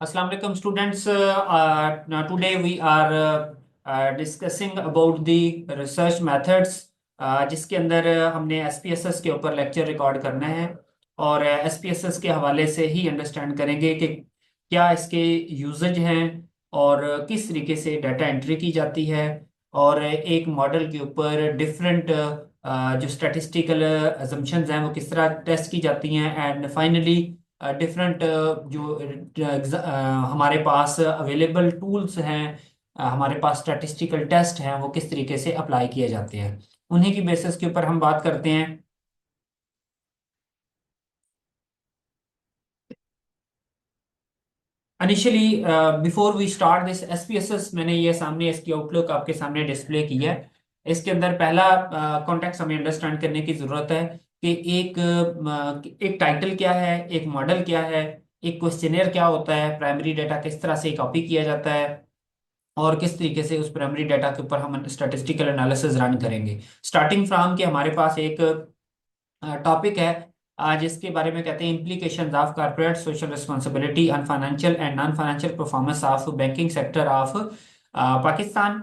Assalamu alaikum students. Today we are discussing about the research methods, जिसके अंदर हमने SPSS के ऊपर लेक्चर रिकॉर्ड करना है और SPSS के हवाले से ही अंडरस्टैंड करेंगे कि क्या इसके यूजेज हैं और किस तरीके से डाटा एंट्री की जाती है और एक मॉडल के ऊपर डिफरेंट जो स्टैटिस्टिकल असम्पशंस हैं वो किस तरह टेस्ट की जाती हैं एंड फाइनली डिफरेंट जो हमारे पास अवेलेबल टूल्स हैं, हमारे पास स्टैटिस्टिकल टेस्ट हैं, वो किस तरीके से अप्लाई किए जाते हैं, उन्हीं की बेसिस के ऊपर हम बात करते हैं। Initially before we start this SPSS, मैंने ये सामने इसकी आउटलुक आपके सामने डिस्प्ले की है। इसके अंदर पहला कॉन्टेक्स्ट हमें अंडरस्टैंड करने की जरूरत है कि एक टाइटल क्या है, एक मॉडल क्या है, एक क्वेश्चनेयर क्या होता है, प्राइमरी डाटा किस तरह से कॉपी किया जाता है और किस तरीके से उस प्राइमरी डाटा के ऊपर हम स्टैटिस्टिकल एनालिसिस रन करेंगे। स्टार्टिंग फ्रॉम के हमारे पास एक टॉपिक है जिसके बारे में कहते हैं implications of corporate social responsibility on financial and non financial performance of banking sector of Pakistan,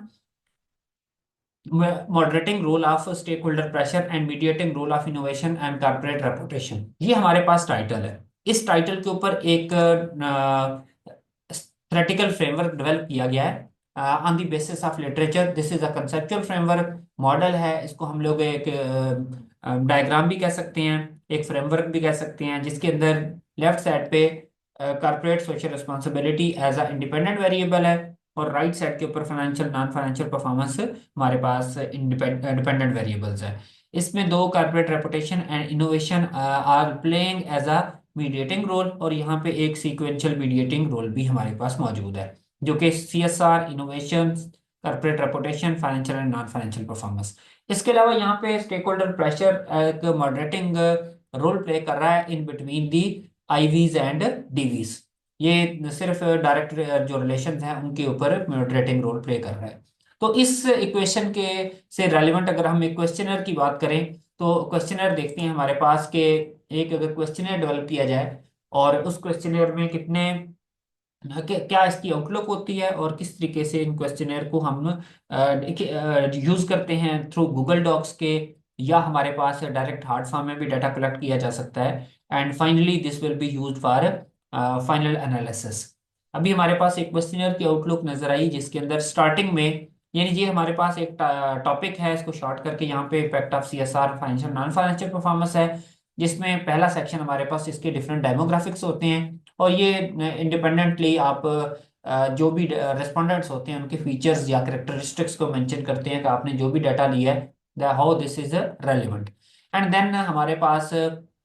moderating role of stakeholder pressure and mediating role of innovation and corporate reputation. ये हमारे पास टाइटल है। इस टाइटल के ऊपर एक theoretical framework develop किया गया है on the basis of literature. This is a conceptual framework, model है, इसको हम लोग एक डायग्राम भी कह सकते हैं, एक फ्रेमवर्क भी कह सकते हैं, जिसके अंदर लेफ्ट साइड पे corporate social responsibility as a independent variable है और राइट साइड के ऊपर फाइनेंशियल नॉन फाइनेंशियल परफॉर्मेंस हमारे पास डिपेंडेंट वेरिएबल्स है। इसमें दो, corporate reputation and innovation are playing as a mediating role, और यहाँ पे एक सीक्वेंशियल मीडिएटिंग रोल भी हमारे पास मौजूद है, जो कि CSR, innovation, corporate reputation, financial and non financial performance. इसके अलावा यहाँ पे स्टेक होल्डर प्रेशर एक मॉडरेटिंग रोल प्ले कर रहा है in between the IVs and Divi's. ये सिर्फ डायरेक्ट जो रिलेशन हैं उनके ऊपर मॉडरेटिंग रोल प्ले कर रहा है। तो इस इक्वेशन के से रेलिवेंट अगर हम एक क्वेश्चनर की बात करें तो क्वेश्चनर देखते हैं हमारे पास के, एक अगर क्वेश्चनर डेवलप किया जाए और उस क्वेश्चनर में कितने क्या इसकी आउटलुक होती है और किस तरीके से इन क्वेश्चनर को हम यूज करते हैं थ्रू गूगल डॉक्स के, या हमारे पास डायरेक्ट हार्ड फॉर्म में भी डाटा कलेक्ट किया जा सकता है, and finally this will be used for final analysis. अभी हमारे पास एक क्वेश्चनर की आउटलुक नजर आई जिसके अंदर स्टार्टिंग में, यानी ये हमारे पास एक टॉपिक है, इसको शॉर्ट करके यहाँ पे effect of CSR financial non financial performance है, जिसमें पहला सेक्शन हमारे पास इसके डिफरेंट डेमोग्राफिक्स होते हैं और ये इंडिपेंडेंटली आप जो भी रेस्पोंडेंट्स होते हैं उनके फीचर्स या करेक्टरिस्टिक्स को मेंशन करते हैं कि आपने जो भी डाटा लिया है how this is relevant. And then हमारे पास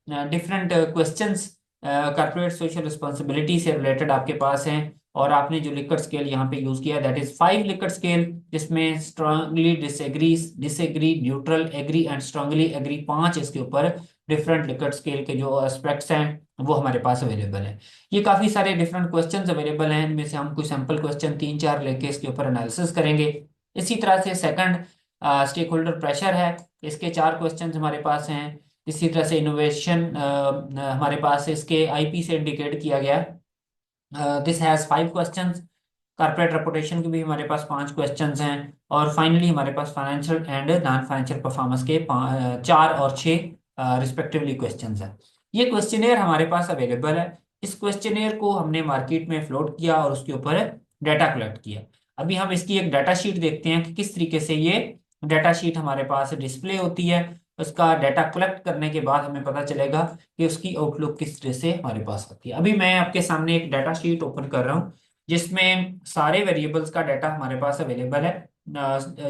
different questions corporate social responsibility से रिलेटेड आपके पास हैं, और आपने जो लिकर्ट स्केल यहाँ पे यूज किया दैट इज 5 लिकर्ट स्केल, जिसमें strongly disagree, disagree, neutral, agree and strongly agree, 5 इसके ऊपर डिफरेंट लिकर्ट स्केल के जो एस्पेक्ट्स हैं वो हमारे पास अवेलेबल है। ये काफी सारे डिफरेंट क्वेश्चंस अवेलेबल हैं, इनमें से हम कुछ सैंपल क्वेश्चन 3-4 लेके इसके ऊपर एनालिसिस करेंगे। इसी तरह से सेकंड स्टेक होल्डर प्रेशर है, इसके 4 क्वेश्चंस हमारे पास हैं। इसी तरह से इनोवेशन हमारे पास इसके आईपी से इंडिकेट किया गया, this has 5 questions. Corporate reputation के भी हमारे पास 5 क्वेश्चंस हैं, और फाइनली हमारे पास financial and non financial performance के 4 और 6 रिस्पेक्टिवली क्वेश्चंस हैं। ये क्वेश्चनेयर हमारे पास अवेलेबल है। इस क्वेश्चनेयर को हमने मार्केट में फ्लोट किया और उसके ऊपर डाटा कलेक्ट किया। अभी हम इसकी एक डाटा शीट देखते हैं कि किस तरीके से ये डाटा शीट हमारे पास डिस्प्ले होती है। उसका डाटा कलेक्ट करने के बाद हमें पता चलेगा कि उसकी आउटलुक किस तरह से हमारे पास आती है। अभी मैं आपके सामने एक डाटा शीट ओपन कर रहा हूँ जिसमें सारे वेरिएबल्स का डाटा हमारे पास अवेलेबल है,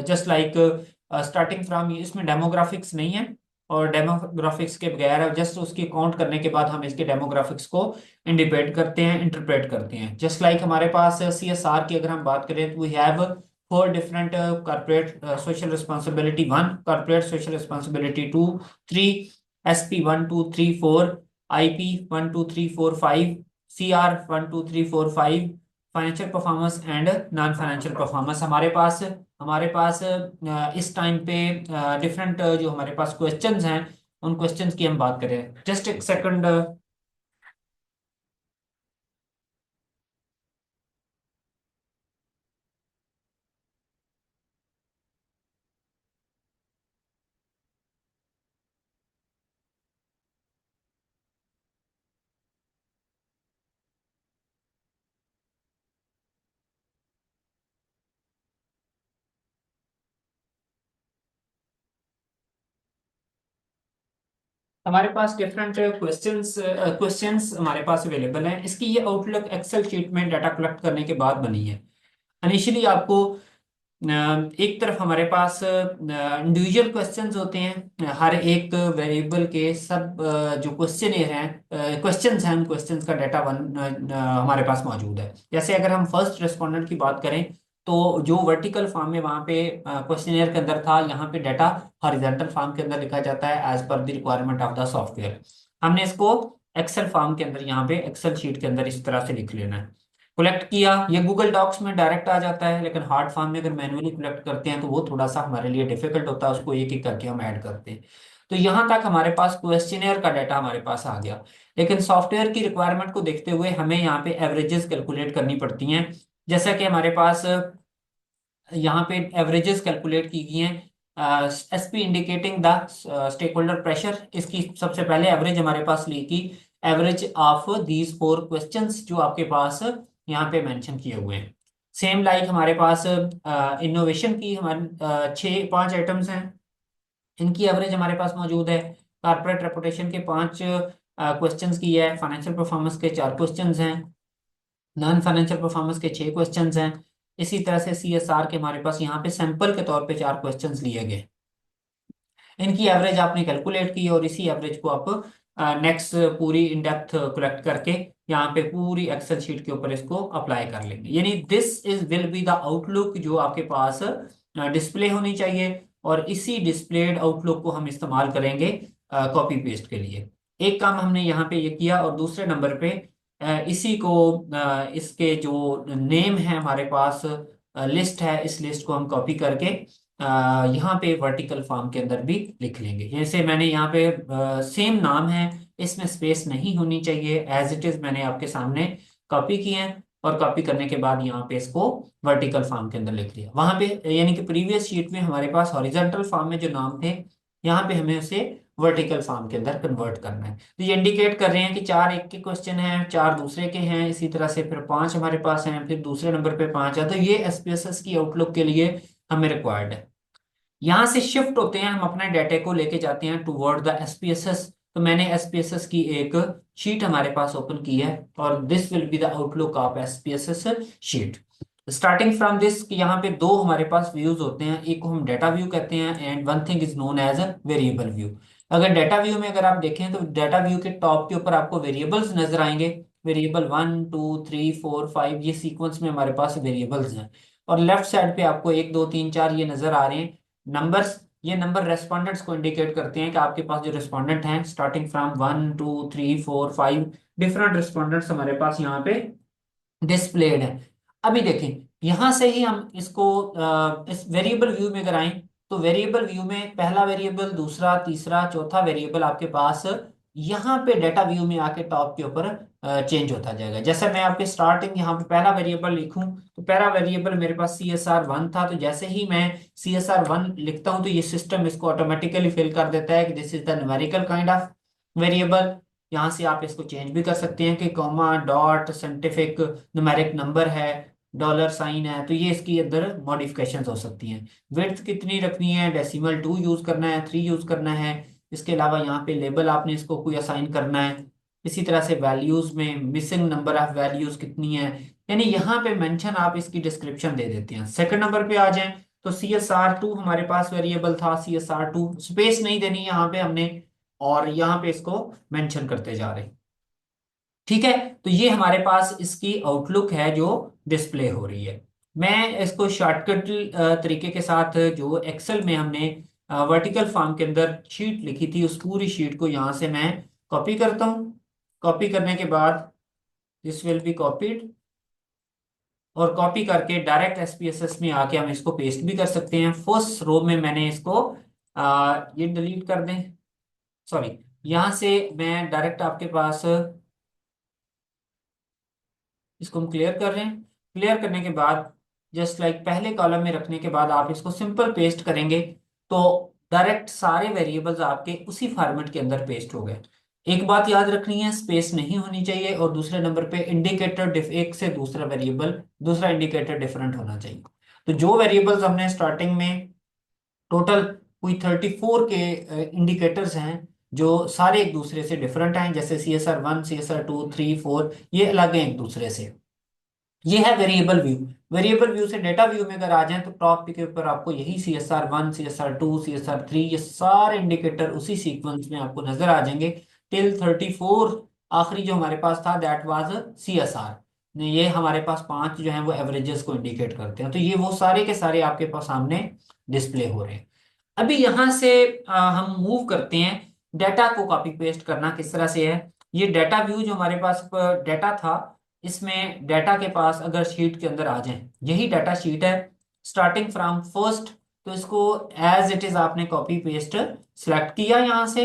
जस्ट लाइक स्टार्टिंग फ्रॉम। इसमें डेमोग्राफिक्स नहीं है और डेमोग्राफिक्स के बगैर जस्ट उसकी काउंट करने के बाद हम इसके डेमोग्राफिक्स को इंडिपेंड करते हैं, इंटरप्रेट करते हैं। जस्ट लाइक हमारे पास CSR की अगर हम बात करें तो we have 4 different corporate social responsibility 1, corporate social responsibility 2, 3, SP 1 2 3 4, IP 1 2 3 4 5, CR 1 2 3 4 5, financial performance and non financial performance. हमारे पास इस टाइम पे डिफरेंट जो हमारे पास क्वेश्चंस हैं उन क्वेश्चंस की हम बात करें, जस्ट एक सेकंड। हमारे पास डिफरेंट क्वेश्चंस हमारे पास अवेलेबल हैं। इसकी ये आउटलुक एक्सेल शीट में डाटा कलेक्ट करने के बाद बनी है। इनिशियली आपको एक तरफ हमारे पास इंडिविजुअल क्वेश्चंस होते हैं, हर एक वेरिएबल के सब जो क्वेश्चन हैं, क्वेश्चंस हैं, उन क्वेश्चंस का डाटा हमारे पास मौजूद है। जैसे अगर हम फर्स्ट रेस्पोंडेंट की बात करें तो जो वर्टिकल फॉर्म में वहाँ पे क्वेश्चनियर के अंदर था, यहाँ पे डाटा हॉरिजॉन्टल फॉर्म के अंदर लिखा जाता है as per the requirement of the software. हमने इसको एक्सेल फॉर्म के अंदर, यहाँ पे एक्सेल शीट के अंदर इस तरह से लिख लेना है। कलेक्ट किया, ये गूगल डॉक्स में डायरेक्ट आ जाता है, लेकिन हार्ड फॉर्म में अगर मैन्युअली कलेक्ट करते हैं तो वो थोड़ा सा हमारे लिए डिफिकल्ट होता है, उसको एक एक करके हम ऐड करते हैं। तो यहाँ तक हमारे पास क्वेश्चनेयर का डाटा हमारे पास आ गया। लेकिन सॉफ्टवेयर की रिक्वायरमेंट को देखते हुए हमें यहाँ पे एवरेजेस कैलकुलेट करनी पड़ती हैं। जैसा कि हमारे पास यहाँ पे एवरेजेस कैलकुलेट की गई हैं, SP indicating the stakeholder pressure. इसकी सबसे पहले एवरेज हमारे पास ली की, average of these four questions जो आपके पास यहाँ पे मेंशन किए हुए हैं। सेम लाइक हमारे पास इनोवेशन की हमारे छः पांच आइटम्स हैं, इनकी एवरेज हमारे पास मौजूद है। कारपोरेट रेपुटेशन के पांच क्वेश्चंस की है, फाइनेंशियल परफॉर्मेंस के चार क्वेश्चंस हैं, नॉन फाइनेंशियल परफॉर्मेंस के छह क्वेश्चंस हैं। इसी तरह से सीएसआर के हमारे पास यहाँ पे सैंपल के तौर पे चार क्वेश्चंस लिए गए। इनकी एवरेज आपने कैलकुलेट की और इसी एवरेज को आप नेक्स्ट पूरी इन डेप्थ कलेक्ट करके यहाँ पे पूरी एक्सेल शीट के ऊपर इसको अप्लाई कर लेंगे। यानी this is will be the outlook जो आपके पास डिस्प्ले होनी चाहिए, और इसी डिस्प्लेड आउटलुक को हम इस्तेमाल करेंगे कॉपी पेस्ट के लिए। एक काम हमने यहाँ पे ये किया, और दूसरे नंबर पे इसी को इसके जो नेम है हमारे पास लिस्ट है, इस लिस्ट को हम कॉपी करके यहाँ पे वर्टिकल फॉर्म के अंदर भी लिख लेंगे। जैसे मैंने यहाँ पे सेम नाम है, इसमें स्पेस नहीं होनी चाहिए, एज इट इज मैंने आपके सामने कॉपी किए हैं, और कॉपी करने के बाद यहाँ पे इसको वर्टिकल फॉर्म के अंदर लिख लिया। वहां पे यानी कि प्रीवियस शीट में हमारे पास हॉरिजॉन्टल फॉर्म में जो नाम थे, यहाँ पे हमें उसे वर्टिकल फॉर्म के अंदर कन्वर्ट करना है। तो ये इंडिकेट कर रहे हैं कि चार एक के क्वेश्चन हैं, चार दूसरे के हैं, इसी तरह से फिर पांच हमारे पास हैं, फिर दूसरे नंबर पे पांच है। तो ये एसपीएसएस की आउटलुक के लिए हमें रिक्वायर्ड है। यहां से शिफ्ट होते हैं, हम अपने डाटा को लेके जाते हैं टुवर्ड द एसपीएसएस। तो मैंने एसपीएसएस की एक शीट हमारे पास ओपन की है, और this will be the outlook of SPSS sheet. Starting from this, यहाँ पे दो हमारे पास व्यूज होते हैं, एक को हम डाटा व्यू कहते हैं, and one thing is known as variable view. अगर डाटा व्यू में अगर आप देखें तो डाटा व्यू के टॉप के ऊपर आपको वेरिएबल्स नजर आएंगे। वेरिएबल 1 2 3 4 5, ये सीक्वेंस में हमारे पास वेरिएबल्स हैं। और लेफ्ट साइड पे आपको 1 2 3 4 ये नजर आ रहे हैं नंबर्स। ये नंबर रेस्पोंडेंट्स को इंडिकेट करते हैं कि आपके पास जो रेस्पोंडेंट हैं, स्टार्टिंग फ्रॉम 1 2 3 4 5 डिफरेंट रेस्पोंडेंट्स हमारे पास यहाँ पे डिस्प्लेड है। अभी देखें, यहां से ही हम इसको इस वेरिएबल व्यू में अगर आए, तो वेरिएबल व्यू में पहला वेरिएबल, दूसरा, तीसरा, चौथा वेरिएबल आपके पास यहाँ पे डाटा व्यू में आके टॉप के ऊपर चेंज होता जाएगा। जैसे मैं आपके स्टार्टिंग यहाँ पे पहला वेरिएबल लिखूं, तो पहला वेरिएबल मेरे पास CSR1 था, तो जैसे ही मैं CSR1 लिखता हूं तो ये सिस्टम इसको ऑटोमेटिकली फिल कर देता है कि this is the numerical kind of variable. यहाँ से आप इसको चेंज भी कर सकते हैं कि comma, dot, scientific, numeric number है, डॉलर साइन है, तो ये इसकी अंदर मॉडिफिकेशंस हो सकती हैं। विड्थ कितनी रखनी है, डेसिमल 2 यूज करना है, 3 यूज करना है। इसके अलावा यहाँ पे लेबल आपने इसको कोई असाइन करना है। इसी तरह से वैल्यूज में मिसिंग नंबर ऑफ वैल्यूज कितनी है, यानी यहाँ पे मेंशन आप इसकी डिस्क्रिप्शन दे देते हैं। सेकंड नंबर पे आ जाएं तो CSR2 हमारे पास वेरिएबल था, CSR2 स्पेस नहीं देनी यहाँ पे हमने, और यहाँ पे इसको मेंशन करते जा रहे हैं। ठीक है, तो ये हमारे पास इसकी आउटलुक है जो डिस्प्ले हो रही है। मैं इसको शॉर्टकट तरीके के साथ, जो एक्सेल में हमने वर्टिकल फॉर्म के अंदर शीट लिखी थी, उस पूरी शीट को यहाँ से मैं कॉपी करता हूँ। कॉपी करने के बाद दिस विल बी कॉपीड, और कॉपी करके डायरेक्ट एसपीएसएस में आके हम इसको पेस्ट भी कर सकते हैं। फर्स्ट रो में मैंने इसको ये डिलीट कर दें, सॉरी, यहाँ से मैं डायरेक्ट आपके पास इसको हम क्लियर कर रहे हैं। क्लियर करने के बाद जस्ट लाइक पहले कॉलम में रखने के बाद आप इसको सिंपल पेस्ट करेंगे, तो डायरेक्ट सारे वेरिएबल्स आपके उसी फॉर्मेट के अंदर पेस्ट हो गए। एक बात याद रखनी है, स्पेस नहीं होनी चाहिए, और दूसरे नंबर पे इंडिकेटर एक से दूसरा वेरिएबल, दूसरा इंडिकेटर डिफरेंट होना चाहिए। तो जो वेरिएबल्स हमने स्टार्टिंग में टोटल कोई 34 के इंडिकेटर्स हैं, जो सारे एक दूसरे से डिफरेंट हैं, जैसे CSR 1, CSR 2, 3, 4 ये अलग हैं एक दूसरे से। ये है वेरिएबल व्यू। वेरिएबल व्यू से डेटा व्यू में अगर आ जाएं तो टॉप के ऊपर आपको यही CSR 1, CSR 2, CSR 3 ये सारे इंडिकेटर उसी सीक्वेंस में आपको नजर आ जाएंगे टिल 34। आखिरी जो हमारे पास था दैट वाज CSR। ये हमारे पास पांच जो हैं वो एवरेजेस को इंडिकेट करते हैं, तो ये वो सारे के सारे आपके पास सामने डिस्प्ले हो रहे हैं। अभी यहां से हम मूव करते हैं। डेटा को कॉपी पेस्ट करना किस तरह से है। ये डेटा व्यू जो हमारे पास डेटा था, इसमें डाटा के पास अगर शीट के अंदर आ जाए, यही डाटा शीट है स्टार्टिंग फ्रॉम फर्स्ट। तो इसको एज इट इज आपने कॉपी पेस्ट सिलेक्ट किया यहाँ से।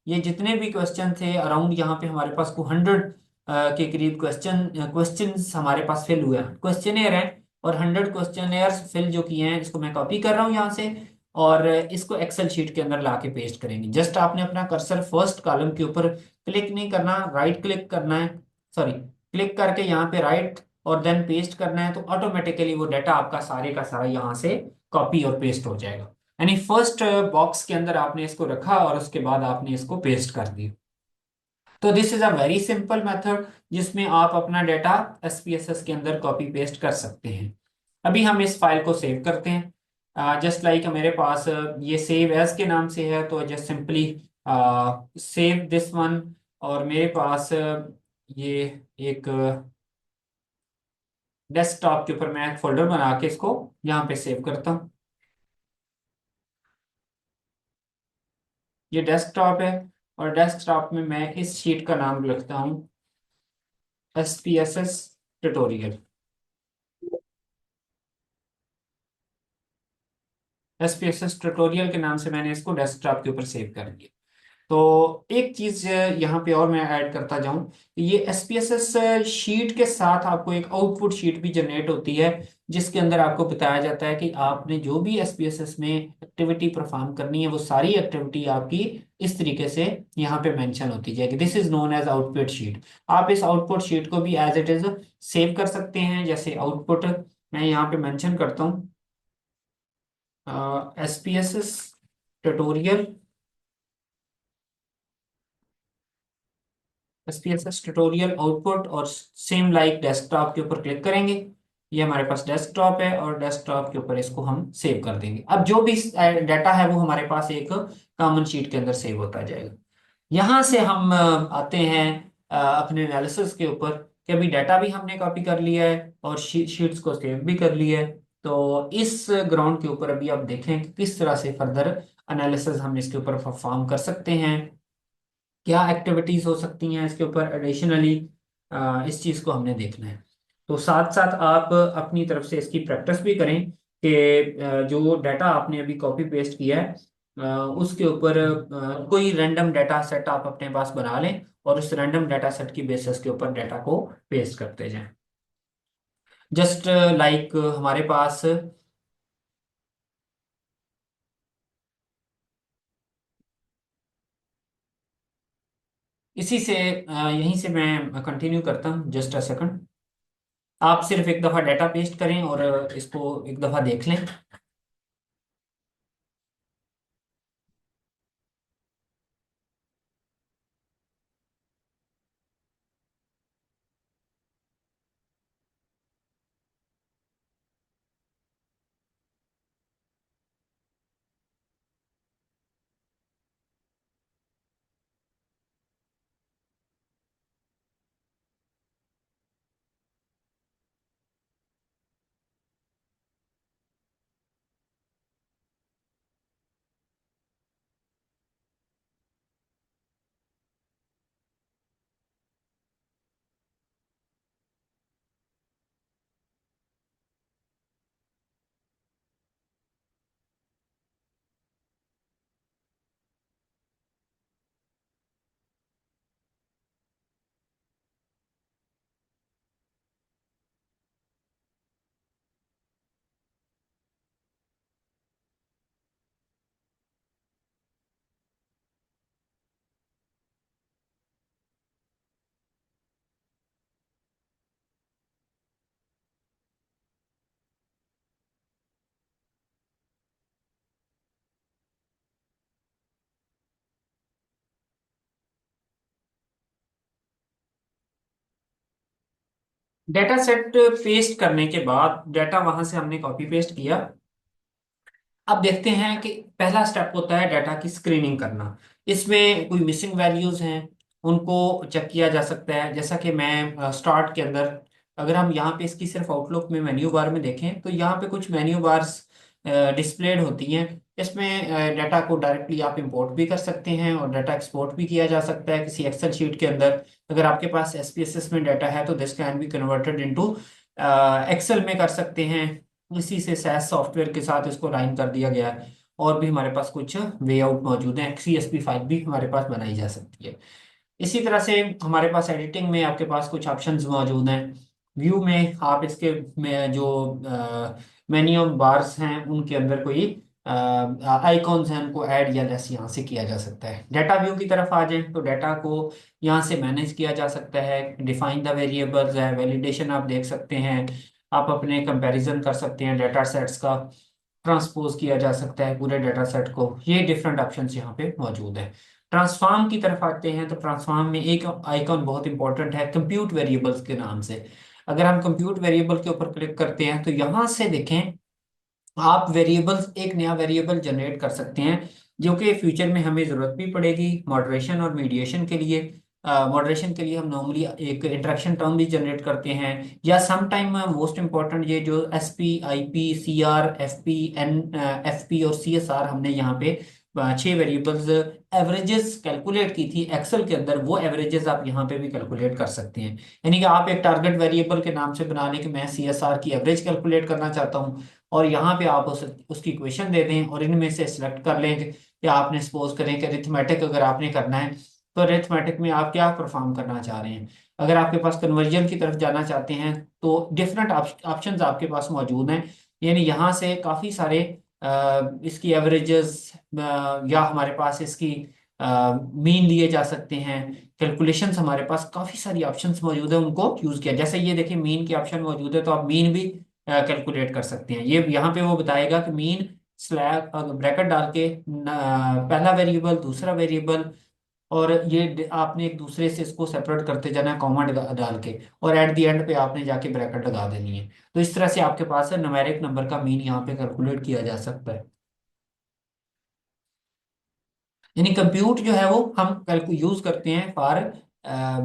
ये जितने भी क्वेश्चन थे अराउंड यहाँ पे हमारे पास को 100 के करीब क्वेश्चंस हमारे पास फिल हुए हैं, क्वेश्चनेयर है। और 100 क्वेश्चनेयर्स फिल जो किए हैं इसको मैं कॉपी कर रहा हूँ यहाँ से, और इसको एक्सेल शीट के अंदर लाके पेस्ट करेंगे। जस्ट आपने अपना कर्सर फर्स्ट कॉलम के ऊपर क्लिक नहीं करना, राइट क्लिक करना है, सॉरी क्लिक करके यहाँ पे राइट और देन पेस्ट करना है, तो ऑटोमेटिकली वो डाटा आपका सारे का सारा यहाँ से कॉपी और पेस्ट हो जाएगा। यानी फर्स्ट बॉक्स के अंदर आपने इसको रखा और उसके बाद आपने इसको पेस्ट कर दिया। तो this is a very simple method जिसमें आप अपना डाटा SPSS के अंदर कॉपी पेस्ट कर सकते हैं। अभी हम इस फाइल को सेव करते हैं। जस्ट लाइक मेरे पास ये सेव एज के नाम से है, तो just simply save this one. और मेरे पास ये एक डेस्कटॉप के ऊपर मैं एक फोल्डर बना के इसको यहाँ पे सेव करता हूँ। ये डेस्कटॉप है, और डेस्कटॉप में मैं इस शीट का नाम लिखता हूँ SPSS ट्यूटोरियल। SPSS ट्यूटोरियल के नाम से मैंने इसको डेस्कटॉप के ऊपर सेव कर दिया। तो एक चीज यहाँ पे और मैं ऐड करता जाऊं, ये SPSS शीट के साथ आपको एक आउटपुट शीट भी जनरेट होती है, जिसके अंदर आपको बताया जाता है कि आपने जो भी SPSS में एक्टिविटी परफॉर्म करनी है वो सारी एक्टिविटी आपकी इस तरीके से यहाँ पे मेंशन होती जाएगी। This is known as output sheet. आप इस आउटपुट शीट को भी एज इट इज सेव कर सकते हैं, जैसे आउटपुट मैं यहाँ पे मेंशन करता हूँ SPSS tutorial. SPSS tutorial output, और सेम लाइक डेस्कटॉप के ऊपर क्लिक करेंगे। ये हमारे पास डेस्कटॉप है और डेस्कटॉप के ऊपर इसको हम सेव कर देंगे। अब जो भी डाटा है वो हमारे पास एक कॉमन शीट के अंदर सेव होता जाएगा। यहाँ से हम आते हैं अपने एनालिसिस के ऊपर कि अभी डाटा भी हमने कॉपी कर लिया है और शीट्स को सेव भी कर लिया है। तो इस ग्राउंड के ऊपर अभी आप देखें कि किस तरह से फर्दर एनालिसिस हम इसके ऊपर परफॉर्म कर सकते हैं, क्या एक्टिविटीज हो सकती हैं इसके ऊपर एडिशनली। इस चीज़ को हमने देखना है। तो साथ साथ आप अपनी तरफ से इसकी प्रैक्टिस भी करें कि जो डाटा आपने अभी कॉपी पेस्ट किया है उसके ऊपर कोई रैंडम डाटा सेट आप अपने पास बना लें और उस रैंडम डाटा सेट की बेसिस के ऊपर डाटा को पेस्ट करते जाएं। जस्ट लाइक हमारे पास इसी से यहीं से मैं कंटिन्यू करता हूँ, जस्ट अ सेकंड। आप सिर्फ एक दफ़ा डाटा पेस्ट करें और इसको एक दफ़ा देख लें। डेटा सेट पेस्ट करने के बाद डाटा वहां से हमने कॉपी पेस्ट किया। अब देखते हैं कि पहला स्टेप होता है डाटा की स्क्रीनिंग करना। इसमें कोई मिसिंग वैल्यूज हैं, उनको चेक किया जा सकता है। जैसा कि मैं स्टार्ट के अंदर, अगर हम यहाँ पे इसकी सिर्फ आउटलुक में मेन्यू बार में देखें तो यहाँ पे कुछ मेन्यू बार्स डिस्प्लेड होती हैं। इसमें डाटा को डायरेक्टली आप इंपोर्ट भी कर सकते हैं और डाटा एक्सपोर्ट भी किया जा सकता है किसी एक्सेल शीट के अंदर। अगर आपके पास एसपीएसएस में डाटा है तो this can be converted into Excel में कर सकते हैं। इसी से सैस सॉफ्टवेयर के साथ इसको लाइन कर दिया गया है। और भी हमारे पास कुछ वे आउट मौजूद हैं, सीएसपी फाइल भी हमारे पास बनाई जा सकती है। इसी तरह से हमारे पास एडिटिंग में आपके पास कुछ ऑप्शंस मौजूद हैं। व्यू में आप इसके में जो मेन्यू बार्स हैं उनके अंदर कोई आइकॉन्स हैं उनको ऐड या लेस यहाँ से किया जा सकता है। डाटा व्यू की तरफ आ जाएं तो डाटा को यहाँ से मैनेज किया जा सकता है। डिफाइन द वेरिएबल्स है, वैलिडेशन आप देख सकते हैं। आप अपने कंपैरिजन कर सकते हैं डाटा सेट्स का, ट्रांसपोज किया जा सकता है पूरे डाटा सेट को। ये डिफरेंट ऑप्शंस यहाँ पे मौजूद हैं। ट्रांसफॉर्म की तरफ आते हैं तो ट्रांसफॉर्म में एक आइकॉन बहुत इंपॉर्टेंट है कंप्यूट वेरिएबल्स के नाम से। अगर हम कंप्यूट वेरिएबल के ऊपर क्लिक करते हैं तो यहाँ से देखें, आप वेरिएबल्स, एक नया वेरिएबल जनरेट कर सकते हैं जो कि फ्यूचर में हमें ज़रूरत भी पड़ेगी मॉडरेशन और मीडिएशन के लिए। मॉडरेशन के लिए हम नॉर्मली एक इंटरेक्शन टर्म भी जनरेट करते हैं, या सम टाइम मोस्ट इंपॉर्टेंट ये जो S P, I P, C R, F P, N, F P और सी एस आर, हमने यहाँ पे 6 वेरिएबल्स एवरेजेस कैलकुलेट की थी एक्सेल के अंदर, वो एवरेजेस आप यहाँ पे भी कैलकुलेट कर सकते हैं। यानी कि आप एक टारगेट वेरिएबल के नाम से बना लें कि मैं सी एस आर की एवरेज कैलकुलेट करना चाहता हूँ, और यहाँ पे आप उसकी इक्वेशन दे दें और इनमें से सिलेक्ट कर लें कि आपने सपोज करें कि अरिथमेटिक अगर आपने करना है तो अरिथमेटिक में आप क्या परफॉर्म करना चाह रहे हैं। अगर आपके पास कन्वर्जन की तरफ जाना चाहते हैं तो डिफरेंट ऑप्शंस आपके पास मौजूद हैं। यानी यहाँ से काफ़ी सारे इसकी एवरेजेस या हमारे पास इसकी मीन लिए जा सकते हैं। कैलकुलेशंस हमारे पास काफ़ी सारी ऑप्शंस मौजूद है, उनको यूज़ किया। जैसे ये देखिए मीन की ऑप्शन मौजूद है तो आप मीन भी कैलकुलेट कर सकते हैं। ये यहाँ पे वो बताएगा कि मीन स्लैब ब्रैकेट डाल के पहला वेरिएबल, दूसरा वेरिएबल, और ये आपने एक दूसरे से इसको सेपरेट करते जाना है कॉमा डाल के, और एट द एंड पे आपने जाके ब्रैकेट लगा देनी है। तो इस तरह से आपके पास न्यूमेरिक नंबर का मीन यहाँ पे कैलकुलेट किया जा सकता है। यानी कंप्यूट जो है वो हम यूज करते हैं फॉर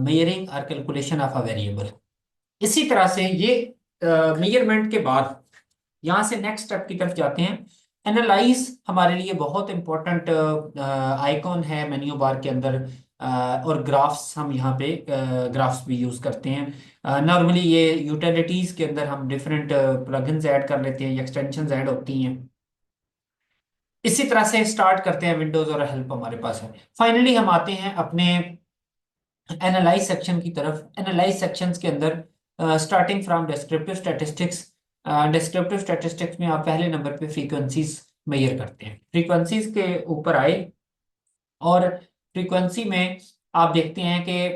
मेजरिंग और कैलकुलेशन ऑफ अ वेरिएबल। इसी तरह से ये मेजरमेंट के बाद यहाँ से नेक्स्ट स्टेप की तरफ जाते हैं। एनालाइज हमारे लिए बहुत इंपॉर्टेंट आइकॉन है मेन्यू बार के अंदर। और ग्राफ्स, हम यहाँ पे ग्राफ्स भी यूज करते हैं। नॉर्मली ये यूटिलिटीज के अंदर हम डिफरेंट प्लगइन्स ऐड कर लेते हैं या एक्सटेंशंस ऐड होती हैं। इसी तरह से स्टार्ट करते हैं, विंडोज और हेल्प हमारे पास है। फाइनली हम आते हैं अपने एनालाइज सेक्शन की तरफ। एनालाइज सेक्शंस के अंदर starting from descriptive statistics. Descriptive statistics में आप पहले नंबर पे फ्रीक्वेंसीज मेजर करते हैं। फ्रीक्वेंसीज के ऊपर आए और फ्रीक्वेंसी में आप देखते हैं कि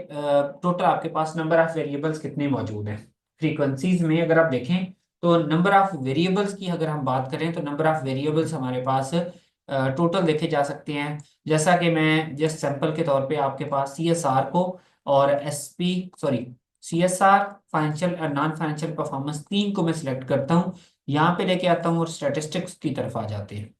टोटल आपके पास नंबर ऑफ वेरिएबल्स कितने मौजूद हैं। फ्रीक्वेंसीज में अगर आप देखें तो नंबर ऑफ वेरिएबल्स की अगर हम बात करें तो नंबर ऑफ वेरिएबल्स हमारे पास टोटल देखे जा सकते हैं। जैसा कि मैं जस्ट सैंपल के तौर पे आपके पास सी एस आर को और S P, sorry, C S R, financial और नॉन फाइनेंशियल परफॉर्मेंस, तीन को मैं सिलेक्ट करता हूँ, यहाँ पे लेके आता हूँ और स्टैटिस्टिक्स की तरफ आ जाते हैं।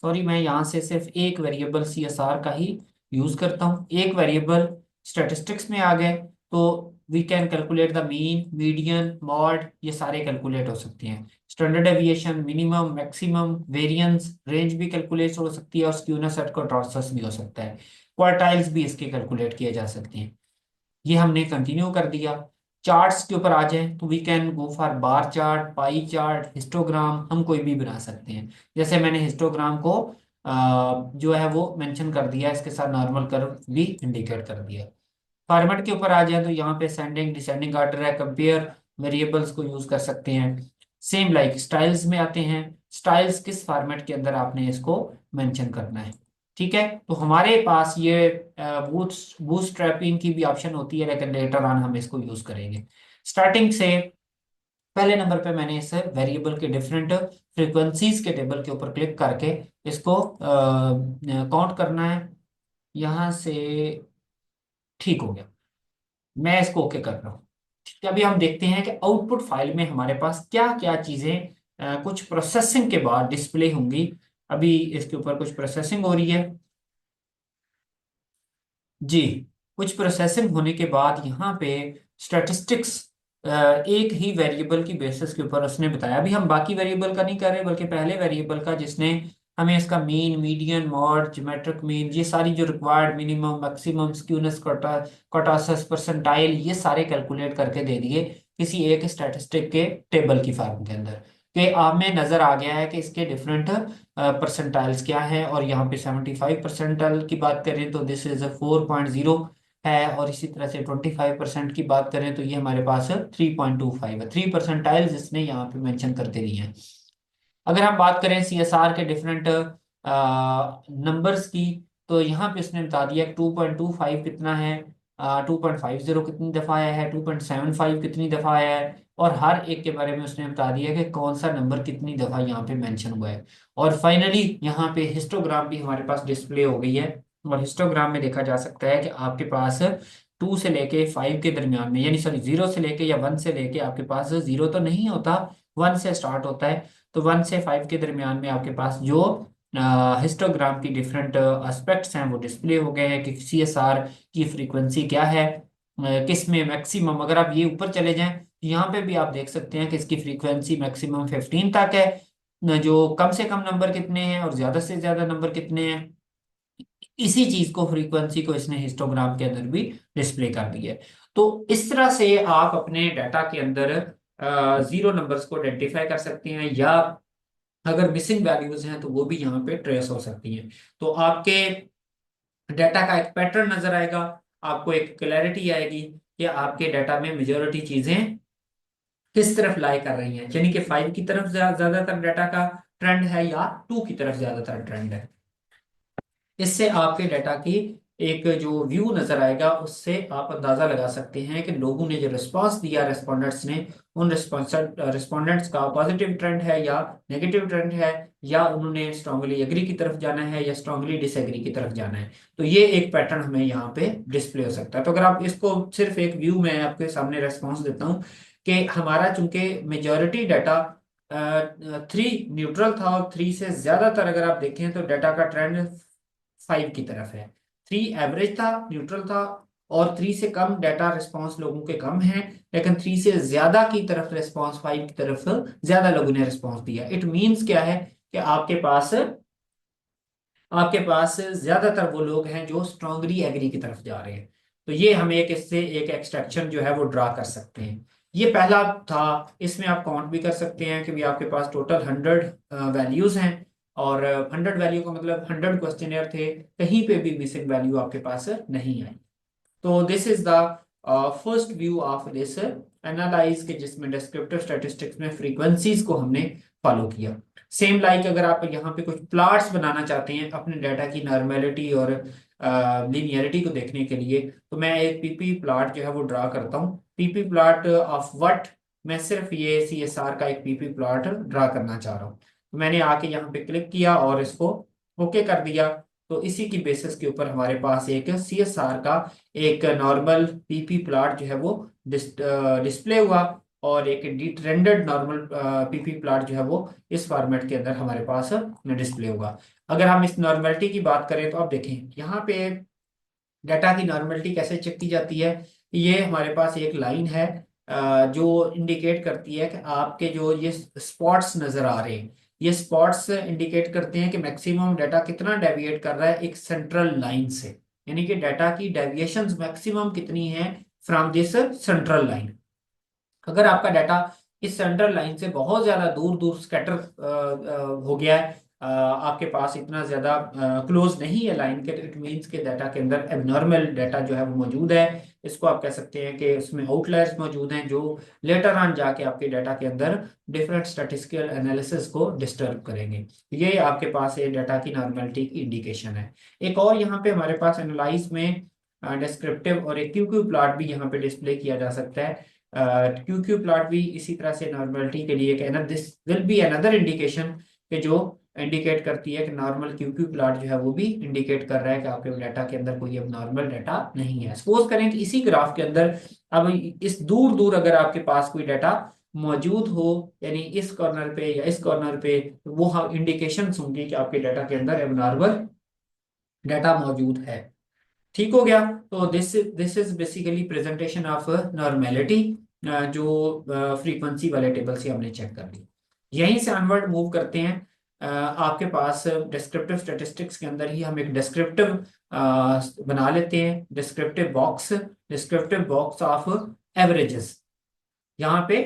सॉरी, मैं यहाँ से सिर्फ एक वेरिएबल सी एस आर का ही यूज करता हूँ। एक वेरिएबल स्टैटिस्टिक्स में आ गए तो we can calculate the mean, median, mode, ये सारे कैलकुलेट हो सकते हैं। Standard deviation, minimum, maximum, variance, range भी कैलकुलेट हो सकती है और स्क्यूनेस सेट को ट्रांसवर्स भी हो सकता है। क्वार्टाइल्स भी इसके कैलकुलेट किए जा सकते हैं। ये हमने कंटिन्यू कर दिया। चार्ट्स के ऊपर आ जाए तो we can go for bar chart, pie chart, histogram, हम कोई भी बना सकते हैं। जैसे मैंने हिस्टोग्राम को जो है वो मेंशन कर दिया, इसके साथ नॉर्मल कर्व भी इंडिकेट कर दिया। फॉर्मेट के ऊपर आ जाए तो यहाँ पे सेंडिंग डिसेंडिंग ऑर्डर है, कंपेयर वेरिएबल्स को यूज कर सकते हैं। सेम लाइक स्टाइल्स में आते हैं, स्टाइल्स किस फॉर्मेट के अंदर आपने इसको मेंशन करना है। ठीक है, तो हमारे पास ये बूटस्ट्रैपिंग की भी ऑप्शन होती है, लेकिन लेटर ऑन हम इसको यूज करेंगे। स्टार्टिंग से पहले नंबर पे मैंने इस वेरिएबल के डिफरेंट फ्रीक्वेंसीज के टेबल के ऊपर क्लिक करके इसको काउंट करना है। यहाँ से ठीक हो गया, मैं इसको ओके कर रहा हूँ। ठीक है, अभी हम देखते हैं कि आउटपुट फाइल में हमारे पास क्या क्या चीजें कुछ प्रोसेसिंग के बाद डिस्प्ले होंगी। अभी इसके ऊपर कुछ प्रोसेसिंग हो रही है जी। कुछ प्रोसेसिंग होने के बाद यहाँ पे स्टैटिस्टिक्स एक ही वेरिएबल की बेसिस के ऊपर उसने बताया। अभी हम बाकी वेरिएबल का नहीं कर रहे, बल्कि पहले वेरिएबल का जिसने हमें इसका mean, median, mode, geometric mean, ये सारी जो required minimum, maximum, skewness, kurtosis, percentile, ये सारे कैलकुलेट करके दे दिए किसी एक स्टैटिस्टिक के टेबल की फॉर्म के अंदर। कि आप में नजर आ गया है कि इसके डिफरेंट परसेंटाइल्स क्या है। और यहाँ पे 75 परसेंटाइल की बात करें तो दिस इज 4.0 है, और इसी तरह से 25% की बात करें तो ये हमारे पास 3.25 है। 3 परसेंटाइल्स इसने यहाँ पे मेंशन करके दिए हैं। अगर हम बात करें सीएसआर के डिफरेंट नंबर्स की, तो यहाँ पे उसने बता दिया 2.25 कितना है, 2.50 कितनी दफा आया है, 2.75 कितनी दफा आया है, और हर एक के बारे में उसने बता दिया कि कौन सा नंबर कितनी दफा यहाँ पे मेंशन हुआ है। और फाइनली यहाँ पे हिस्टोग्राम भी हमारे पास डिस्प्ले हो गई है। और हिस्टोग्राम में देखा जा सकता है कि आपके पास 2 से लेके 5 के दरमियान में, यानी सॉरी 0 से लेके या 1 से लेके, आपके पास 0 तो नहीं होता, 1 से स्टार्ट होता है। तो 1 से 5 के दरमियान में आपके पास जो हिस्टोग्राम की डिफरेंट एस्पेक्ट्स हैं वो डिस्प्ले हो गए हैं कि सीएसआर की फ्रीक्वेंसी क्या है, किस में मैक्सिमम। अगर आप ये ऊपर चले जाएं तो यहाँ पे भी आप देख सकते हैं कि इसकी फ्रीक्वेंसी मैक्सिमम 15 तक है। जो कम से कम नंबर कितने हैं और ज्यादा से ज्यादा नंबर कितने हैं, इसी चीज को, फ्रीक्वेंसी को, इसने हिस्टोग्राम के अंदर भी डिस्प्ले कर दिया है। तो इस तरह से आप अपने डाटा के अंदर जीरो नंबर्स को आइडेंटिफाई कर सकते हैं, या अगर मिसिंग वैल्यूज हैं तो वो भी यहाँ पे ट्रेस हो सकती हैं। तो आपके डाटा का एक पैटर्न नजर आएगा, आपको एक क्लैरिटी आएगी कि आपके डाटा में मेजोरिटी चीजें किस तरफ लाई कर रही हैं, यानी कि 5 की तरफ ज्यादातर डाटा का ट्रेंड है या 2 की तरफ ज्यादातर ट्रेंड है। इससे आपके डाटा की एक जो व्यू नजर आएगा, उससे आप अंदाजा लगा सकते हैं कि लोगों ने जो रिस्पांस दिया, रेस्पोंडेंट्स ने, उन रिस्पोंडेंट्स का पॉजिटिव ट्रेंड है या नेगेटिव ट्रेंड है, या उन्होंने स्ट्रांगली एग्री की तरफ जाना है या स्ट्रांगली डिसएग्री की तरफ जाना है। तो ये एक पैटर्न हमें यहाँ पे डिस्प्ले हो सकता है। तो अगर आप इसको सिर्फ एक व्यू में आपके सामने रेस्पॉन्स देता हूँ कि हमारा चूंकि मेजोरिटी डाटा 3 न्यूट्रल था, और 3 से ज्यादातर अगर आप देखें तो डाटा का ट्रेंड 5 की तरफ है। 3 एवरेज था, न्यूट्रल था, और 3 से कम डाटा रिस्पांस लोगों के कम है, लेकिन 3 से ज्यादा की तरफ रिस्पांस, 5 की तरफ ज्यादा लोगों ने रिस्पांस दिया। इट मींस क्या है कि आपके पास ज्यादातर वो लोग हैं जो स्ट्रांगली एग्री की तरफ जा रहे हैं। तो ये हम एक इससे एक एक्सट्रैक्शन जो है वो ड्रा कर सकते हैं। ये पहला था। इसमें आप काउंट भी कर सकते हैं कि भी आपके पास टोटल 100 वैल्यूज हैं, और 100 वैल्यू का मतलब 100 क्वेश्चनर थे, कहीं पे भी मिसिंग वैल्यू आपके पास नहीं आई। तो this is the first view of this analyse के, जिसमें डिस्क्रिप्टिव स्टैटिस्टिक्स में फ्रीक्वेंसीज को हमने फॉलो किया। सेम लाइक अगर आप यहाँ पे कुछ प्लॉट्स बनाना चाहते हैं अपने डाटा की नॉर्मेलिटी और लीनियरिटी को देखने के लिए, तो मैं एक पीपी प्लॉट जो है वो ड्रा करता हूँ। पीपी प्लॉट ऑफ व्हाट, मैं सिर्फ ये सीएसआर का एक पीपी प्लॉट ड्रा करना चाह रहा हूँ। तो मैंने आके यहाँ पे क्लिक किया और इसको ओके कर दिया। तो इसी की बेसिस के ऊपर हमारे पास एक सीएसआर का एक नॉर्मल पीपी प्लॉट जो है वो डिस्प्ले हुआ, और एक डिट्रेंडेड नॉर्मल पीपी प्लॉट जो है वो इस फॉर्मेट के अंदर हमारे पास डिस्प्ले होगा। अगर हम इस नॉर्मेलिटी की बात करें तो आप देखें यहाँ पे डाटा की नॉर्मेलिटी कैसे चेक की जाती है। ये हमारे पास एक लाइन है जो इंडिकेट करती है कि आपके जो ये स्पॉट्स नजर आ रहे हैं, ये स्पॉट्स इंडिकेट करते हैं कि मैक्सिमम डाटा कितना डेविएट कर रहा है एक सेंट्रल लाइन से, यानी कि डाटा की डेविएशंस मैक्सिमम कितनी है फ्रॉम दिस सेंट्रल लाइन। अगर आपका डाटा इस सेंट्रल लाइन से बहुत ज्यादा दूर दूर स्कैटर हो गया है, आपके पास इतना ज्यादा क्लोज नहीं है लाइन के, इट मींस के डाटा के अंदर एबनॉर्मल डाटा जो है वो मौजूद है। इसको आप कह सकते हैं कि उसमें आउटलायर्स मौजूद हैं जो लेटर ऑन जाके आपके डाटा के अंदर डिफरेंट स्टैटिस्टिकल एनालिसिस को डिस्टर्ब करेंगे। ये आपके पास ये डाटा की नॉर्मेलिटी की इंडिकेशन है। एक और यहाँ पे हमारे पास एनालाइज में डिस्क्रिप्टिव और एक क्यू प्लॉट भी यहाँ पे डिस्प्ले किया जा सकता है। क्यू प्लॉट भी इसी तरह से नॉर्मलिटी के लिए कहना, this will be another indication कि जो इंडिकेट करती है कि नॉर्मल क्यू प्लॉट जो है वो भी इंडिकेट कर रहा है कि आपके डाटा के अंदर कोई अब नॉर्मल डाटा नहीं है। सपोज करें कि इसी ग्राफ के अंदर अब इस दूर दूर अगर आपके पास कोई डाटा मौजूद हो, यानी इस कॉर्नर पे या इस कॉर्नर पे, तो वो हाँ इंडिकेशंस होंगी कि आपके डाटा के अंदर एबनॉर्मल डाटा मौजूद है। ठीक हो गया। तो this is basically presentation of normality, जो फ्रीक्वेंसी वाले टेबल से हमने चेक कर लिया। यहीं से अनवर्ड मूव करते हैं। आपके पास डिस्क्रिप्टिव स्टैटिस्टिक्स के अंदर ही हम एक डिस्क्रिप्टिव बना लेते हैं, डिस्क्रिप्टिव बॉक्स ऑफ एवरेजेस। यहाँ पे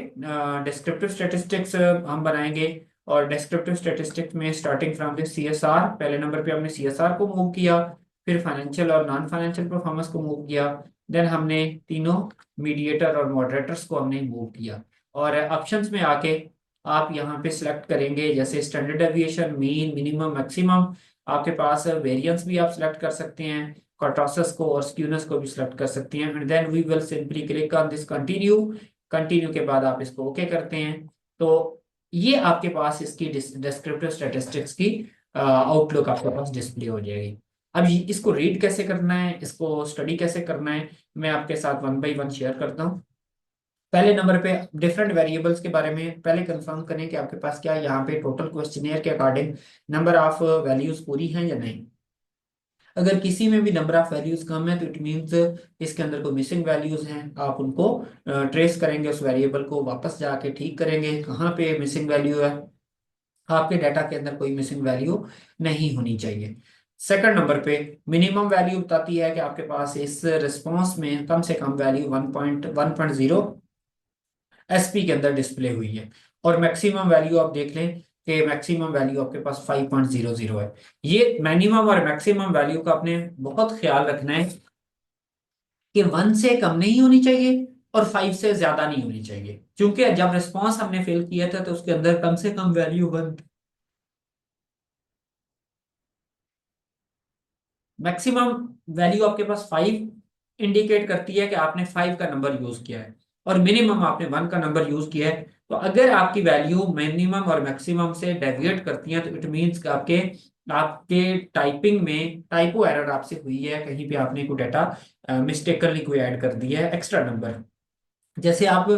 डिस्क्रिप्टिव स्टैटिस्टिक्स हम बनाएंगे, और डिस्क्रिप्टिव स्टैटिस्टिक्स में स्टार्टिंग फ्रॉम द सीएसआर, पहले नंबर पे हमने सीएसआर को मूव किया, फिर फाइनेंशियल और नॉन फाइनेंशियल परफॉर्मेंस को मूव किया, देन हमने तीनों मीडिएटर और मॉडरेटर्स को हमने मूव किया। और ऑप्शंस में आके आप यहाँ पे सिलेक्ट करेंगे, जैसे standard deviation, mean, minimum, maximum. आपके पास वेरिएंस भी आप सिलेक्ट कर सकते हैं, कर्टोसिस को और स्क्यूनेस को भी सिलेक्ट कर सकते हैं, and then we will simply click on this continue. Continue के बाद आप इसको ओके करते हैं। तो ये आपके पास इसकी डिस्क्रिप्टिव स्टैटिस्टिक्स की आउटलुक आपके पास डिस्प्ले हो जाएगी। अब इसको रीड कैसे करना है, इसको स्टडी कैसे करना है, मैं आपके साथ वन बाय वन शेयर करता हूँ। पहले नंबर पे डिफरेंट वेरिएबल्स के बारे में पहले कंफर्म करें कि आपके पास क्या यहाँ पे टोटल क्वेश्चनियर के अकॉर्डिंग नंबर ऑफ वैल्यूज पूरी हैं या नहीं। अगर किसी में भी नंबर ऑफ वैल्यूज कम है तो इट मीन्स इसके अंदर कोई मिसिंग वैल्यूज हैं। आप उनको ट्रेस करेंगे, उस वेरिएबल को वापस जाके ठीक करेंगे कहाँ पे मिसिंग वैल्यू है। आपके डाटा के अंदर कोई मिसिंग वैल्यू नहीं होनी चाहिए। सेकंड नंबर पे मिनिमम वैल्यू बताती है कि आपके पास इस रिस्पॉन्स में कम से कम वैल्यू 1.1.0 एसपी के अंदर डिस्प्ले हुई है। और मैक्सिमम वैल्यू आप देख लें कि मैक्सिमम वैल्यू आपके पास 5.00 है। ये मिनिमम और मैक्सिमम वैल्यू का आपने बहुत ख्याल रखना है कि 1 से कम नहीं होनी चाहिए और 5 से ज्यादा नहीं होनी चाहिए, क्योंकि जब रिस्पॉन्स हमने फिल किया था तो उसके अंदर कम से कम वैल्यू 1, मैक्सिमम वैल्यू आपके पास 5 इंडिकेट करती है कि आपने 5 का नंबर यूज किया है, और मिनिमम आपने 1 का नंबर यूज किया है। तो अगर आपकी वैल्यू मिनिमम और मैक्सिमम से डेविएट करती है तो इट मीन्स कि आपके आपके टाइपिंग में टाइपो एरर आपसे हुई है, कहीं पे आपने कोई डाटा मिस्टेकनली कोई ऐड कर दिया है एक्स्ट्रा नंबर। जैसे आप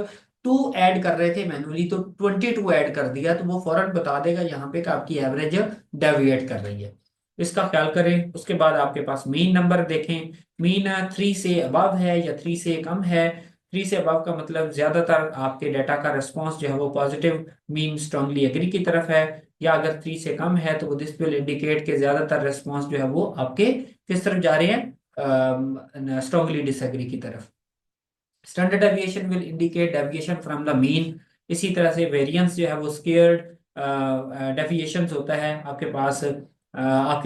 2 ऐड कर रहे थे मैनुअली तो 22 ऐड कर दिया, तो वो फौरन बता देगा यहाँ पे कि आपकी एवरेज डेविएट कर रही है। इसका ख्याल करें। उसके बाद आपके पास मीन नंबर देखें। मीन 3 से अबव है या 3 से कम है। 3 से अबव का मतलब ज्यादातर आपके डाटा का रिस्पॉन्स जो है वो पॉजिटिव मीन स्ट्रांगली एग्री की तरफ है, या अगर 3 से कम है तो दिस विल इंडिकेट के ज्यादातर रिस्पॉन्स जो है वो आपके किस तरफ जा रहे हैं, स्ट्रांगली डिसएग्री की तरफ। Standard deviation will indicate deviation from the mean. इसी तरह से वेरिएंस जो है वो स्केयर्ड डेविएशंस होता है। आपके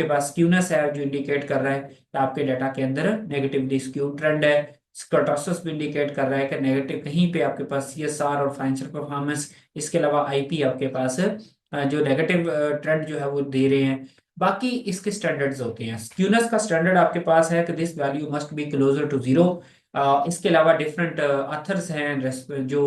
पास स्क्यूनेस है जो इंडिकेट कर रहा है कि आपके डाटा के अंदर नेगेटिवली स्क्यू ट्रेंड है। स्कर्टोसिस भी इंडिकेट कर रहा है कि नेगेटिव कहीं पे आपके पास सीएसआर और फाइनेंशियल परफॉर्मेंस, इसके अलावा आईपी आपके पास जो नेगेटिव ट्रेंड जो है वो दे रहे हैं। बाकी इसके स्टैंडर्ड्स होते हैं। स्क्यूनेस का स्टैंडर्ड आपके पास है कि this value must be closer to zero. इसके अलावा डिफरेंट अथर्स हैं जो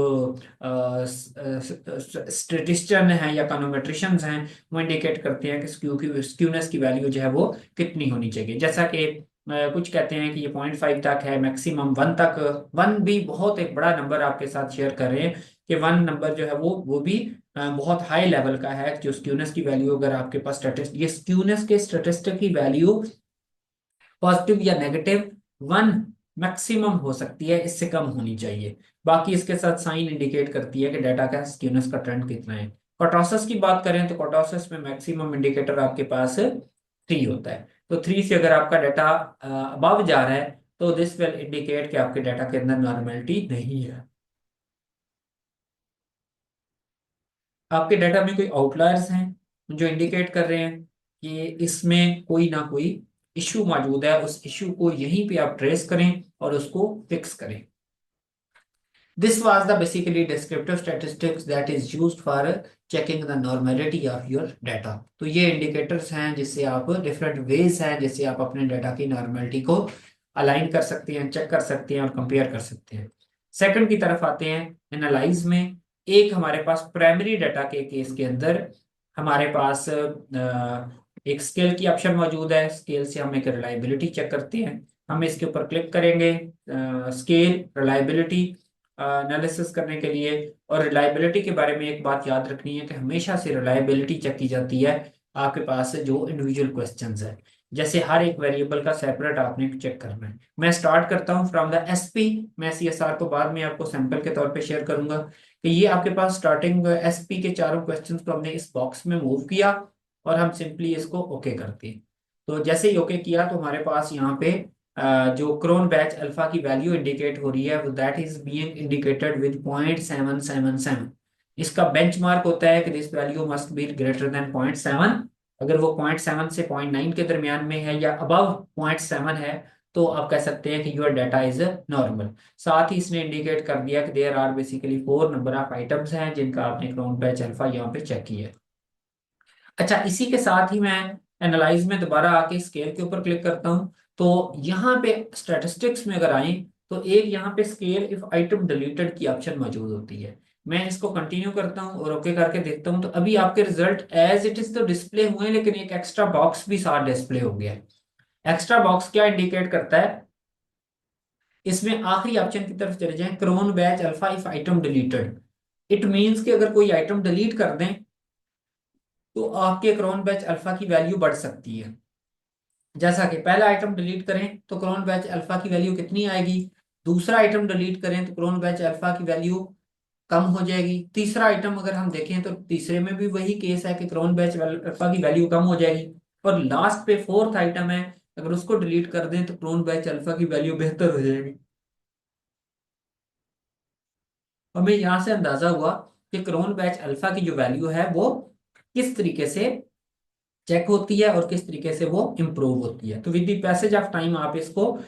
स्टेटिस्टिशियन हैं या इकोनोमेट्रिशियंस हैं, वो इंडिकेट करते हैं कि स्क्यूनेस की वैल्यू जो है वो कितनी होनी चाहिए। जैसा कि कुछ कहते हैं कि ये 0.5 तक है, मैक्सिमम 1 तक। 1 भी बहुत एक बड़ा नंबर आपके साथ शेयर कर रहे हैं कि 1 नंबर जो है वो भी बहुत हाई लेवल का है। जो स्क्यूनेस की वैल्यू अगर आपके पास ये स्क्यूनेस के स्टेटिस्टिक की वैल्यू पॉजिटिव या नेगेटिव 1 मैक्सिमम हो सकती है, इससे कम होनी चाहिए। बाकी इसके साथ साइन इंडिकेट करती है कि डाटा का स्क्यूनेस का ट्रेंड कितना है। कर्टोसिस की बात करें तो कर्टोसिस में मैक्सिमम इंडिकेटर आपके पास 3 होता है। तो 3 से अगर आपका डाटा अबव जा रहा है तो दिस विल इंडिकेट कि आपके डाटा के अंदर नॉर्मेलिटी नहीं है। आपके डाटा में कोई आउटलायर्स हैं जो इंडिकेट कर रहे हैं कि इसमें कोई ना कोई इश्यू मौजूद है, उस इश्यू को यहीं पे आप ट्रेस करें और उसको फिक्स करें। This was the basically descriptive statistics that is used for checking the normality of your data। तो ये इंडिकेटर्स हैं जिससे आप डिफरेंट वेज हैं जिससे आप अपने डाटा की नॉर्मेलिटी को अलाइन कर सकते हैं, चेक कर सकते हैं और कंपेयर कर सकते हैं। सेकंड की तरफ आते हैं एनालाइज में। एक हमारे पास प्राइमरी डाटा के केस के अंदर हमारे पास एक स्केल की ऑप्शन मौजूद है। स्केल से हम एक रिलायबिलिटी चेक करते हैं। हम इसके ऊपर क्लिक करेंगे स्केल रिलायबिलिटी एनालिसिस करने के लिए। और रिलायबिलिटी के बारे में एक बात याद रखनी है कि हमेशा से रिलायबिलिटी चेक की जाती है आपके पास जो इंडिविजुअल क्वेश्चंस है। जैसे हर एक वेरिएबल का सेपरेट आपने चेक करना है। मैं स्टार्ट करता हूँ फ्रॉम द एसपी। मैं सीएसआर को बाद में आपको सैंपल के तौर पे शेयर करूंगा कि ये आपके पास स्टार्टिंग एसपी के चारों क्वेश्चंस को हमने इस बॉक्स में मूव किया और हम सिंपली इसको ओके करते हैं। तो जैसे ही ओके किया तो हमारे पास यहाँ पे जो क्रोन बैच अल्फा की वैल्यू इंडिकेट हो रही है वो that is being indicated with 0.777। इसका बेंचमार्क होता है कि this value must be greater than 0.7। अगर वो 0.7 से 0.9 के दरमियान में है या अबव 0.7 है तो आप कह सकते हैं कि योर डाटा इज नॉर्मल। साथ ही इसने इंडिकेट कर दिया कि there are basically 4 number of items हैं जिनका आपने क्रोन बैच अल्फा यहाँ पे चेक किया है। अच्छा, इसी के साथ ही मैं एनालाइज में दोबारा आके स्केल के ऊपर क्लिक करता हूँ। तो यहाँ पे स्टैटिस्टिक्स में अगर आए तो एक यहाँ पे स्केल इफ आइटम डिलीटेड की ऑप्शन मौजूद होती है। मैं इसको कंटिन्यू करता हूँ और ओके करके देखता हूँ तो अभी आपके रिजल्ट एज इट इज तो डिस्प्ले हुए हैं, लेकिन एक एक्स्ट्रा बॉक्स भी साथ डिस्प्ले हो गया है। एक्स्ट्रा बॉक्स क्या इंडिकेट करता है? इसमें आखिरी ऑप्शन की तरफ चले जाएं, Cronbach alpha if item deleted. It means कि अगर कोई आइटम डिलीट कर दें तो आपके क्रोन बैच अल्फा की वैल्यू बढ़ सकती है। जैसा कि पहला आइटम डिलीट करें तो क्रोन बैच अल्फा की वैल्यू कितनी आएगी, दूसरा आइटम डिलीट करें तो क्रोन बैच अल्फा की वैल्यू कम हो जाएगी, तीसरा आइटम अगर हम देखें तो तीसरे में भी वही केस है कि क्रोन बैच अल्फा की वैल्यू कम हो जाएगी। और लास्ट पे फोर्थ आइटम है, अगर उसको डिलीट कर दें तो क्रोन बैच अल्फा की वैल्यू बेहतर हो जाएगी। हमें यहाँ से अंदाजा हुआ कि क्रोन बैच अल्फा की जो वैल्यू है वो किस तरीके से चेक होती है और किस तरीके से वो इम्प्रूव होती है। तो with the passage of time आप इसको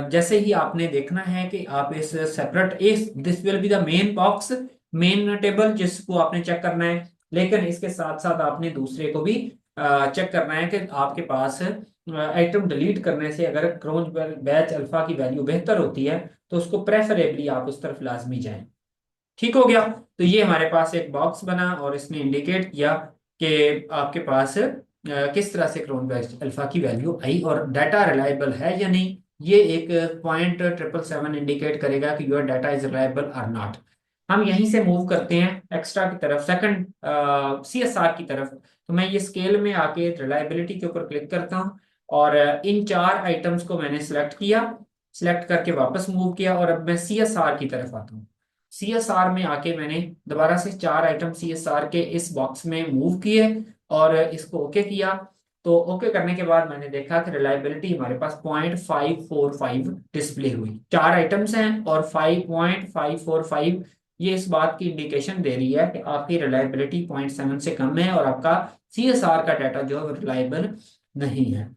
जैसे ही आपने देखना है कि आप इस सेपरेट इस this will be the main box, main table जिसको आपने चेक करना है। लेकिन इसके साथ साथ आपने दूसरे को भी चेक करना है कि आपके पास आइटम डिलीट करने से अगर क्रोन बैच अल्फा की वैल्यू बेहतर होती है तो उसको प्रेफरेबली आप उस तरफ लाजमी जाएं। ठीक हो गया। तो ये हमारे पास एक बॉक्स बना और इसने इंडिकेट किया कि आपके पास किस तरह से क्रोन बेस्ट अल्फा की वैल्यू आई और डाटा रिलायबल है या नहीं। ये एक पॉइंट 777 इंडिकेट करेगा कि योर डाटा इज रिलायबल और नॉट। हम यहीं से मूव करते हैं एक्स्ट्रा की तरफ, सेकंड सीएसआर की तरफ। तो मैं ये स्केल में आके रिलायबिलिटी के ऊपर क्लिक करता हूँ और इन चार आइटम्स को मैंने सिलेक्ट किया। सिलेक्ट करके वापस मूव किया और अब मैं सीएसआर की तरफ आता हूँ। सीएसआर में आके मैंने दोबारा से चार आइटम सीएसआर के इस बॉक्स में मूव किए और इसको ओके किया। तो ओके करने के बाद मैंने देखा कि रिलायबिलिटी हमारे पास 0.545 डिस्प्ले हुई। चार आइटम्स हैं और 5.545 ये इस बात की इंडिकेशन दे रही है कि आपकी रिलायबिलिटी 0.7 से कम है और आपका सीएसआर का डाटा जो है रिलायबल नहीं है।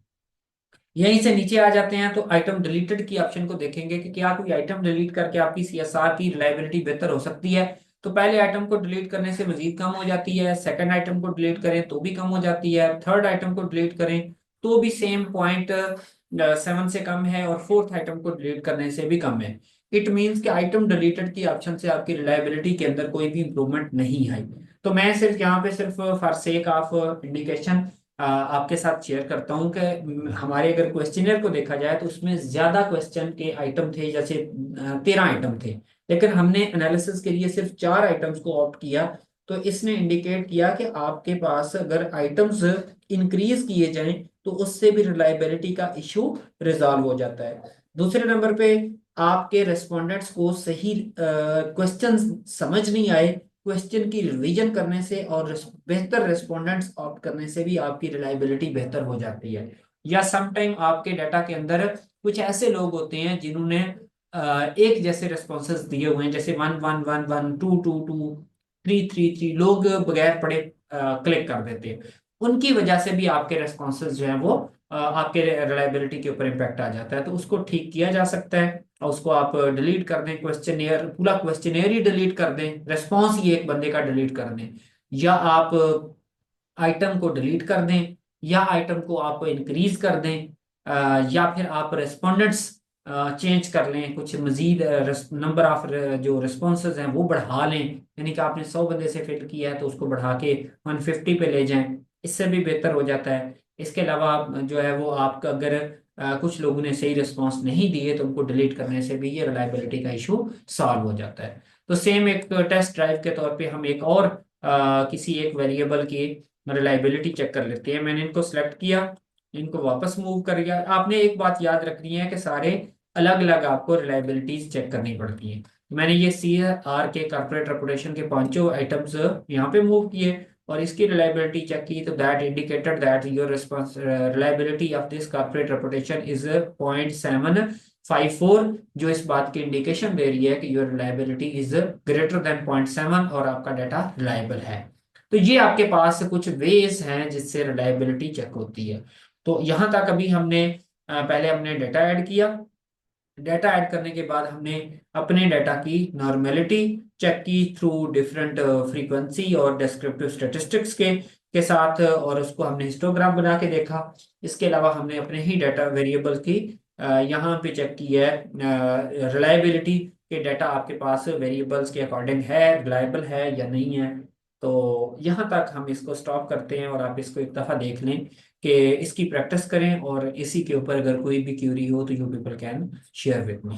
यहीं से नीचे आ जाते हैं तो आइटम डिलीटेड की ऑप्शन को देखेंगे कि क्या कोई आइटम डिलीट करके आपकी सीएसआर की रिलायबिलिटी बेहतर हो सकती है। तो पहले आइटम को डिलीट करने से मजीद कम हो जाती है, सेकंड आइटम को डिलीट करें तो भी कम हो जाती है, थर्ड आइटम को डिलीट करें तो भी सेम 0.7 से कम है और फोर्थ आइटम को डिलीट करने से भी कम है। इट मीन्स कि आइटम डिलीटेड की ऑप्शन से आपकी रिलायबिलिटी के अंदर कोई भी इंप्रूवमेंट नहीं आई। तो मैं सिर्फ यहाँ पे सिर्फ फॉर सेक ऑफ इंडिकेशन आपके साथ शेयर करता हूँ कि हमारे अगर क्वेश्चनर को देखा जाए तो उसमें ज्यादा क्वेश्चन के आइटम थे, जैसे 13 आइटम थे, लेकिन हमने एनालिसिस के लिए सिर्फ चार आइटम्स को ऑप्ट किया। तो इसने इंडिकेट किया कि आपके पास अगर आइटम्स इंक्रीज किए जाएं तो उससे भी रिलायबिलिटी का इशू रिजॉल्व हो जाता है। दूसरे नंबर पे आपके रेस्पोंडेंट्स को सही क्वेश्चन समझ नहीं आए, क्वेश्चन की रिवीजन करने से और बेहतर रेस्पोंडेंट्स ऑप्ट करने से भी आपकी रिलायबिलिटी बेहतर हो जाती है। या समटाइम आपके डाटा के अंदर कुछ ऐसे लोग होते हैं जिन्होंने एक जैसे रेस्पॉन्सेज दिए हुए हैं, जैसे 1111 222 333 लोग बगैर पढ़े क्लिक कर देते हैं। उनकी वजह से भी आपके रेस्पॉन्सेज जो है वो आपके रिलायबिलिटी के ऊपर इम्पैक्ट आ जाता है। तो उसको ठीक किया जा सकता है और उसको आप डिलीट कर दें, क्वेश्चनियर पूरा क्वेश्चनियर ही डिलीट कर दें, रेस्पॉन्स ही एक बंदे का डिलीट कर दें, या आप आइटम को डिलीट कर दें, या आइटम को आप इंक्रीज कर दें, या फिर आप रेस्पोंडेंट्स चेंज कर लें, कुछ मजीद नंबर ऑफ जो रिस्पॉन्सेज हैं वो बढ़ा लें। यानी कि आपने 100 बंदे से फिल किया है तो उसको बढ़ा के 150 पे ले जाएं, इससे भी बेहतर हो जाता है। इसके अलावा जो है वो आपका अगर कुछ लोगों ने सही रिस्पांस नहीं दिए तो उनको डिलीट करने से भी ये रिलायबिलिटी का इशू सॉल्व हो जाता है। तो सेम एक टेस्ट ड्राइव के तौर पे हम एक और किसी एक वेरिएबल की रिलायबिलिटी चेक कर लेते हैं। मैंने इनको सेलेक्ट किया, इनको वापस मूव कर गया। आपने एक बात याद रखनी है कि सारे अलग अलग आपको रिलायबिलिटीज चेक करनी पड़ती हैं। मैंने ये सी आर के कॉर्पोरेट रेपुटेशन के पांचों आइटम्स यहाँ पे मूव किए और इसकी रिलायबिलिटी चेक की, तो that indicated that your response reliability of this corporate reputation is 0.754, जो इस बात की इंडिकेशन दे रही है कि your reliability is greater than 0.7 और आपका डाटा रिलायबल है। तो ये आपके पास कुछ वेज हैं जिससे रिलायबिलिटी चेक होती है। तो यहां तक अभी हमने पहले हमने डाटा ऐड किया। डाटा ऐड करने के बाद हमने अपने डाटा की नॉर्मेलिटी चेक की थ्रू डिफरेंट फ्रीक्वेंसी और डिस्क्रिप्टिव स्टैटिस्टिक्स के साथ, और उसको हमने हिस्टोग्राम बना के देखा। इसके अलावा हमने अपने ही डाटा वेरिएबल की यहाँ पे चेक की है रिलायबिलिटी के डाटा आपके पास वेरिएबल्स के अकॉर्डिंग है, रिलायबल है या नहीं है। तो यहाँ तक हम इसको स्टॉप करते हैं और आप इसको एक दफ़ा देख लें कि इसकी प्रैक्टिस करें, और इसी के ऊपर अगर कोई भी क्यूरी हो तो you people can share with me.